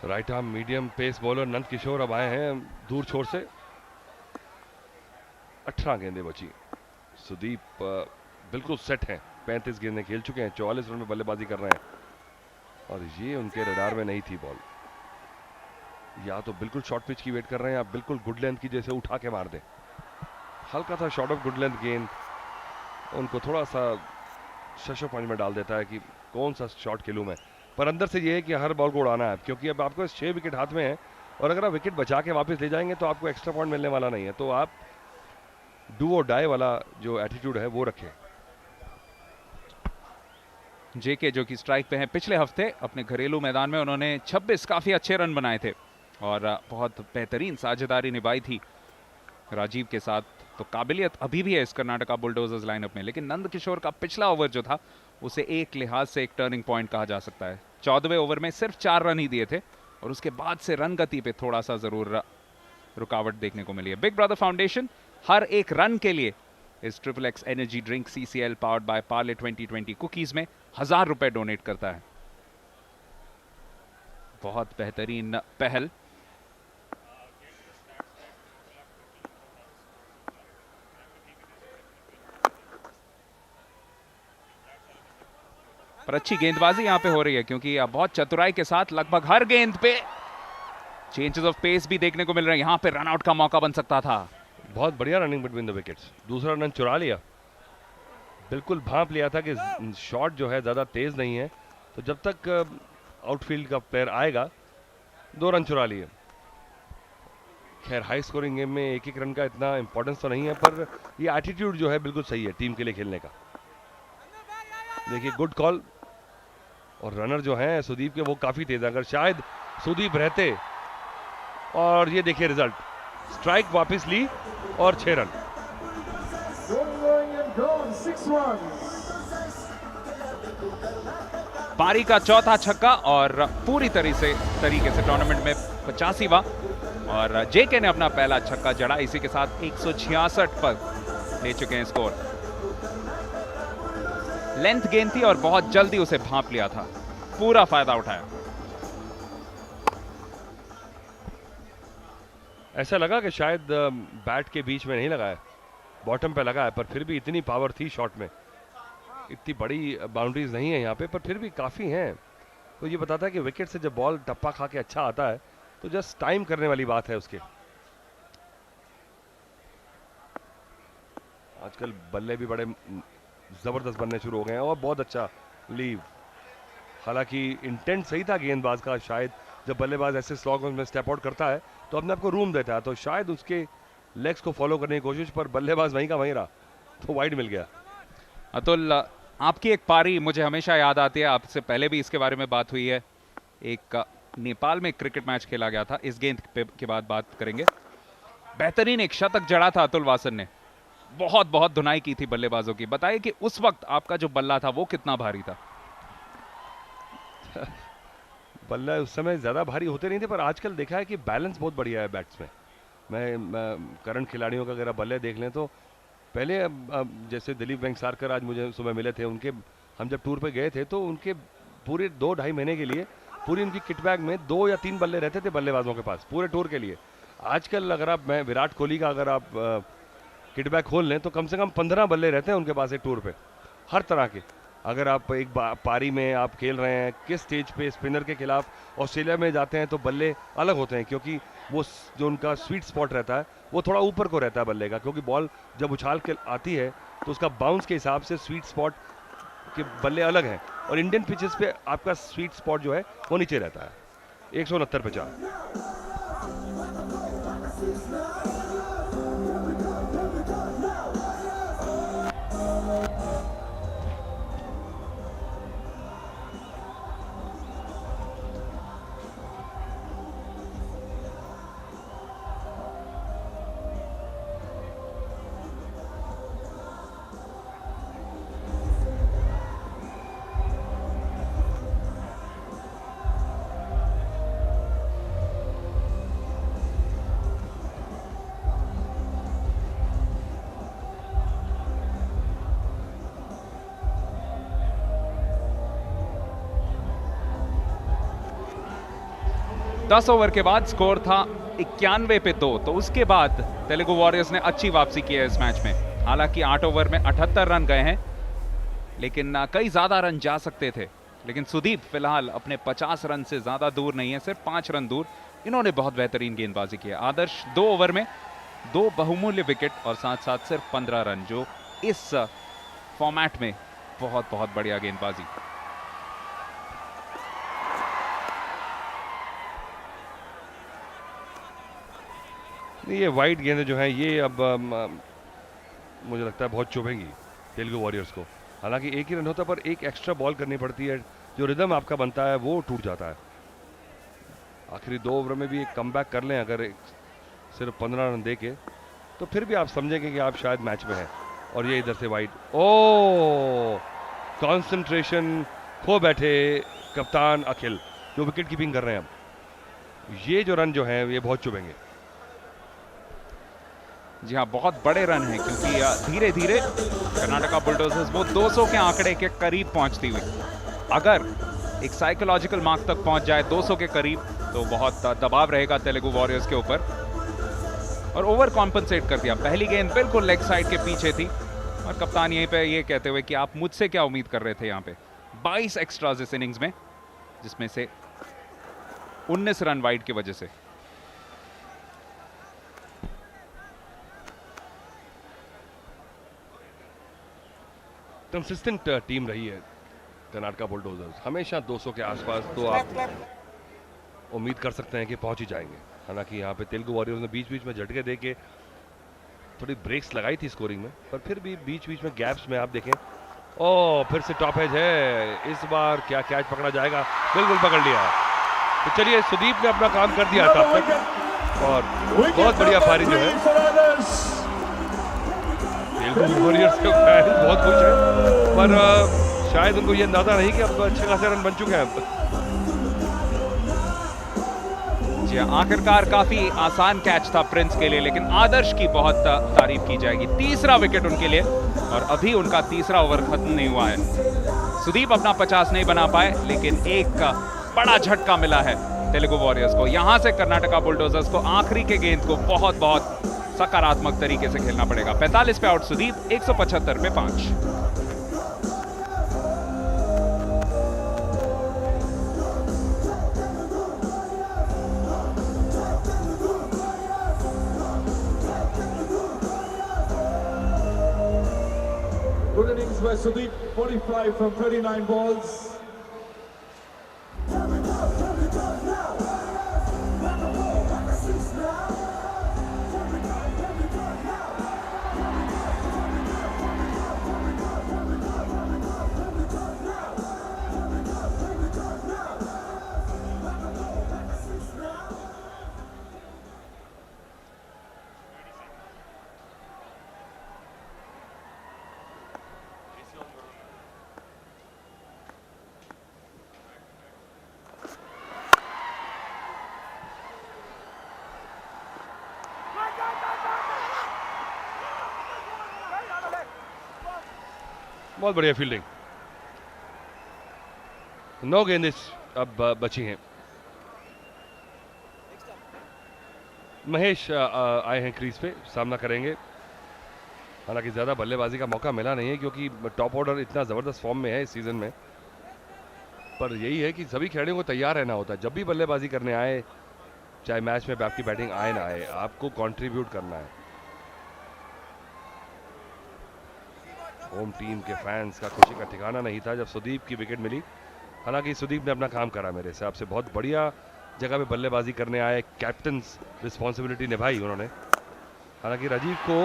Right arm medium pace bowler Nand Kishore अब आए हैं दूर छोर से। 18 गेंदें बची। सुदीप बिल्कुल सेट हैं, 35 गेंदें खेल चुके हैं, 44 रन में बल्लेबाजी कर रहे हैं और ये उनके रडार में नहीं थी बॉल। या तो बिल्कुल शॉर्ट पिच की वेट कर रहे हैं, या बिल्कुल गुड लेंथ की, जैसे उठा के मार दें। हल्का सा शॉर्ट ऑफ गुड लेंथ गेंद उनको थोड़ा सा शशो पंच में डाल देता है कि कौन सा शॉट खेलूं मैं। पर अंदर से ये है कि हर बॉल को उड़ाना है, क्योंकि अब आपको 6 विकेट हाथ में है और अगर आप विकेट बचा के वापस ले जाएंगे तो आपको एक्स्ट्रा पॉइंट मिलने वाला नहीं है। तो आप डू और डाई वाला जो एटीट्यूड है वो रखें। जेके जो कि स्ट्राइक पे हैं, पिछले हफ्ते अपने घरेलू मैदान में उन्होंने 26 काफी अच्छे रन बनाए थे और बहुत बेहतरीन साझेदारी निभाई थी राजीव के साथ। तो काबिलियत अभी भी है इस कर्नाटका बुलडोजर्स लाइनअप में, लेकिन नंद किशोर का पिछला ओवर जो था उसे एक लिहाज से एक टर्निंग पॉइंट कहा जा सकता है। 14वें ओवर में सिर्फ 4 रन ही दिए थे और उसके बाद से रन गति पे थोड़ा सा जरूर रुकावट देखने को मिली है। बिग ब्रदर फाउंडेशन हर एक रन के लिए इस triple x energy drink CCL powered by Parle 2020 cookies में 1000 रुपए डोनेट करता है। बहुत बेहतरीन पहल। पर अच्छी गेंदबाजी यहां पे हो रही है, क्योंकि बहुत चतुराई के साथ लगभग हर गेंद पे चेंजेस ऑफ पेस भी देखने को मिल रहे हैं। यहां पे रनआउट का मौका बन सकता था। बहुत बढ़िया रनिंग बिटवीन द विकेट्स, दूसरा रन चुरा लिया। बिल्कुल भांप लिया था कि शॉट जो है ज़्यादा तेज़ नहीं है, तो जब तक आउटफील्ड का प्लेयर आएगा 2 रन चुरा लिए। खैर हाई स्कोरिंग गेम में एक रन का इतना इंपॉर्टेंस तो नहीं है, पर ये एटीट्यूड जो है बिल्कुल सही है टीम के लिए खेलने का। देखिए गुड कॉल। और रनर जो हैं सुदीप के वो काफ़ी तेज है, अगर शायद सुदीप रहते। और ये देखिए रिजल्ट, स्ट्राइक वापस ली और 6 रन। पारी का चौथा छक्का और पूरी तरीके से टूर्नामेंट में 85वां, और जेके ने अपना पहला छक्का जड़ा। इसी के साथ 166 पर ले चुके हैं स्कोर। लेंथ गेंद थी और बहुत जल्दी उसे भांप लिया था, पूरा फायदा उठाया। ऐसा लगा कि शायद बैट के बीच में नहीं लगा है, बॉटम पे लगा है, पर फिर भी इतनी पावर थी शॉट में। इतनी बड़ी बाउंड्रीज नहीं है यहाँ पे, पर फिर भी काफ़ी हैं। तो ये बताता है कि विकेट से जब बॉल टप्पा खा के अच्छा आता है तो जस्ट टाइम करने वाली बात है उसके। आजकल बल्ले भी बड़े ज़बरदस्त बनने शुरू हो गए हैं और बहुत अच्छा लीव। हालांकि इंटेंट सही था गेंदबाज का, शायद जब बल्लेबाज ऐसे स्लॉग में स्टेप आउट करता है तो अपने आप को रूम देता है, तो शायद उसके लेग्स को फॉलो करने की कोशिश, पर बल्लेबाज वहीं का वहीं रहा तो वाइड मिल गया। अतुल, आपकी एक पारी मुझे हमेशा याद आती है, आपसे पहले भी इसके बारे में बात हुई है। एक नेपाल में क्रिकेट मैच खेला गया था, इस गेंद के बाद बात करेंगे। बेहतरीन एक शतक जड़ा था अतुल वासन ने, बहुत बहुत धुनाई की थी बल्लेबाजों की। बताइए कि उस वक्त आपका जो बल्ला था वो कितना भारी था? बल्ला उस समय ज़्यादा भारी होते नहीं थे, पर आजकल देखा है कि बैलेंस बहुत बढ़िया है बैट्स में। मैं करंट खिलाड़ियों का अगर आप बल्ले देख लें तो पहले जैसे दिलीप वेंगसारकर आज मुझे सुबह मिले थे, उनके हम जब टूर पे गए थे तो उनके पूरे 2-2.5 महीने के लिए पूरी उनकी किट बैग में 2 या 3 बल्ले रहते थे बल्लेबाजों के पास पूरे टूर के लिए। आजकल अगर आप, मैं विराट कोहली का अगर आप किट बैग खोल लें तो कम से कम 15 बल्ले रहते हैं उनके पास एक टूर पे, हर तरह के। अगर आप एक पारी में आप खेल रहे हैं, किस स्टेज पे स्पिनर के खिलाफ ऑस्ट्रेलिया में जाते हैं तो बल्ले अलग होते हैं, क्योंकि वो जो उनका स्वीट स्पॉट रहता है वो थोड़ा ऊपर को रहता है बल्ले का, क्योंकि बॉल जब उछाल के आती है तो उसका बाउंस के हिसाब से स्वीट स्पॉट के बल्ले अलग हैं। और इंडियन पिचेस पे आपका स्वीट स्पॉट जो है वो नीचे रहता है। 169 पे 4। 10 ओवर के बाद स्कोर था 91 पे 2, तो उसके बाद तेलुगु वॉरियर्स ने अच्छी वापसी की है इस मैच में। हालांकि 8 ओवर में 78 रन गए हैं, लेकिन कई ज्यादा रन जा सकते थे, लेकिन सुदीप फिलहाल अपने 50 रन से ज्यादा दूर नहीं है, सिर्फ 5 रन दूर। इन्होंने बहुत बेहतरीन गेंदबाजी की है। आदर्श 2 ओवर में 2 बहुमूल्य विकेट और साथ साथ सिर्फ 15 रन, जो इस फॉर्मेट में बहुत बहुत बढ़िया गेंदबाजी। ये वाइड गेंदें जो हैं ये अब मुझे लगता है बहुत चुभेंगी तेलुगु वॉरियर्स को। हालांकि एक ही रन होता है, पर एक एक्स्ट्रा बॉल करनी पड़ती है, जो रिदम आपका बनता है वो टूट जाता है। आखिरी 2 ओवर में भी एक कमबैक कर लें अगर सिर्फ 15 रन दे के, तो फिर भी आप समझेंगे कि आप शायद मैच में हैं। और ये इधर से वाइड, ओ कंसंट्रेशन खो बैठे कप्तान अखिल, जो विकेट कीपिंग कर रहे हैं। अब ये जो रन जो हैं ये बहुत चुभेंगे। जी हाँ, बहुत बड़े रन हैं, क्योंकि धीरे धीरे कर्नाटका बुलडोजर्स वो 200 के आंकड़े के करीब पहुंचती हुई, अगर एक साइकोलॉजिकल मार्क तक पहुंच जाए 200 के करीब, तो बहुत दबाव रहेगा तेलुगु वॉरियर्स के ऊपर। और ओवर कॉम्पनसेट कर दिया। पहली गेंद बिल्कुल लेग साइड के पीछे थी, और कप्तान यहीं पे ये कहते हुए कि आप मुझसे क्या उम्मीद कर रहे थे। यहाँ पे 22 एक्स्ट्रास इस इनिंग्स में, जिसमें से 19 रन वाइड की वजह से। कंसिस्टेंट टीम रही है कर्नाटका बुलडोजर्स, हमेशा 200 के आसपास तो आप उम्मीद कर सकते हैं कि पहुंच ही जाएंगे। हालांकि यहाँ पे तेलुगु वॉरियर्स ने बीच बीच में झटके दे के थोड़ी ब्रेक्स लगाई थी स्कोरिंग में, पर फिर भी बीच बीच में गैप्स में आप देखें, ओ फिर से टॉप एज है। इस बार क्या कैच पकड़ा जाएगा? बिल्कुल पकड़ लिया। तो चलिए, सुदीप ने अपना काम कर दिया था अब तक, और बहुत बढ़िया पारी जो है। तेलुगु वॉरियर्स के फैंस बहुत खुश हैं, पर शायद उनको ये अंदाजा नहीं कि अब अच्छे खासे रन बन चुके हैं अब। जी आखिरकार काफी आसान कैच था प्रिंस के लिए, लेकिन आदर्श की बहुत तारीफ की जाएगी। तीसरा विकेट उनके लिए, और अभी उनका तीसरा ओवर खत्म नहीं हुआ है। सुदीप अपना 50 नहीं बना पाए, लेकिन एक बड़ा झटका मिला है तेलुगु वॉरियर्स को। यहां से कर्नाटका बुलडोजर्स को आखिरी के गेंद को बहुत बहुत सकारात्मक तरीके से खेलना पड़ेगा। 45 पे आउट सुदीप, 175 पे 5। Good innings by Sudeep, 45 from 39 balls. बहुत बढ़िया फील्डिंग। 9 गेंदें अब बची हैं। महेश आए हैं क्रीज पे, सामना करेंगे। हालांकि ज़्यादा बल्लेबाजी का मौका मिला नहीं है, क्योंकि टॉप ऑर्डर इतना ज़बरदस्त फॉर्म में है इस सीज़न में। पर यही है कि सभी खिलाड़ियों को तैयार रहना होता है। जब भी बल्लेबाजी करने आए, चाहे मैच में आपकी बैटिंग आए ना आए, आपको कंट्रीब्यूट करना है। होम टीम के फैंस का खुशी का ठिकाना नहीं था जब सुदीप की विकेट मिली। हालांकि सुदीप ने अपना काम करा मेरे हिसाब से, बहुत बढ़िया जगह पे बल्लेबाजी करने आए, कैप्टन रिस्पॉन्सिबिलिटी निभाई उन्होंने। हालांकि राजीव को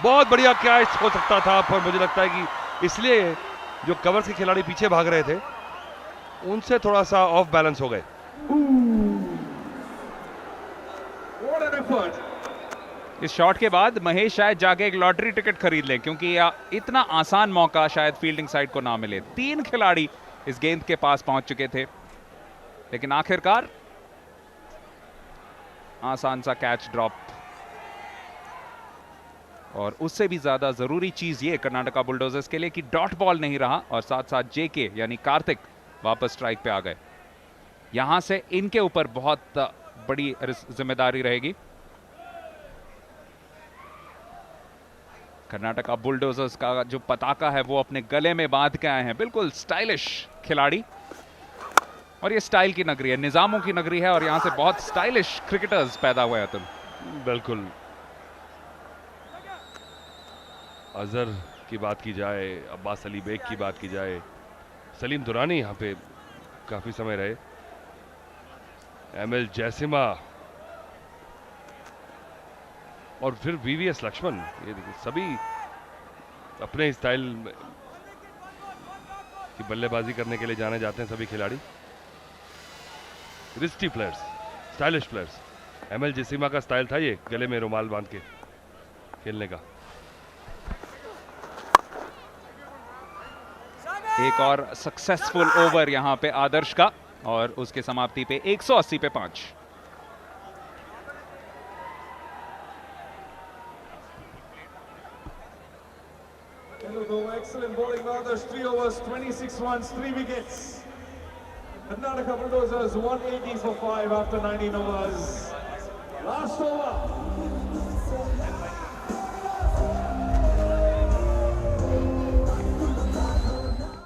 बहुत बढ़िया कैच हो सकता था, पर मुझे लगता है कि इसलिए जो कवर्स के खिलाड़ी पीछे भाग रहे थे उनसे थोड़ा सा ऑफ बैलेंस हो गए। इस शॉट के बाद महेश शायद जाके एक लॉटरी टिकट खरीद लें, क्योंकि इतना आसान मौका शायद फील्डिंग साइड को ना मिले। 3 खिलाड़ी इस गेंद के पास पहुंच चुके थे, लेकिन आखिरकार आसान सा कैच ड्रॉप। और उससे भी ज्यादा जरूरी चीज ये कर्नाटका बुलडोजर्स के लिए कि डॉट बॉल नहीं रहा, और साथ साथ जेके यानी कार्तिक वापस स्ट्राइक पे आ गए। यहां से इनके ऊपर बहुत बड़ी जिम्मेदारी रहेगी। कर्नाटका बुलडोजर्स का जो पताका है वो अपने गले में बांध के आए हैं, बिल्कुल स्टाइलिश खिलाड़ी। और ये स्टाइल की नगरी है, निजामों की नगरी है, और यहां से बहुत स्टाइलिश क्रिकेटर्स पैदा हुए हैं। तुम बिल्कुल, अजहर की बात की जाए, अब्बास अली बेग की बात की जाए, सलीम दुरानी यहाँ पे काफी समय रहे, एमएल जयसिम्हा, और फिर वीवीएस लक्ष्मण, ये देखिए सभी अपने स्टाइल की बल्लेबाजी करने के लिए जाने जाते हैं सभी खिलाड़ी। Wristy players, stylish players. ML Jayasimha का स्टाइल था ये गले में रुमाल बांध के खेलने का। एक और सक्सेसफुल ओवर यहां पे आदर्श का, और उसके समाप्ति पे 180 पे 5। Excellent bowling by Adarsh. 3 overs, 26 runs, 3 wickets. Karnataka Bulldozers 180 for 5 after 19 overs. Last over.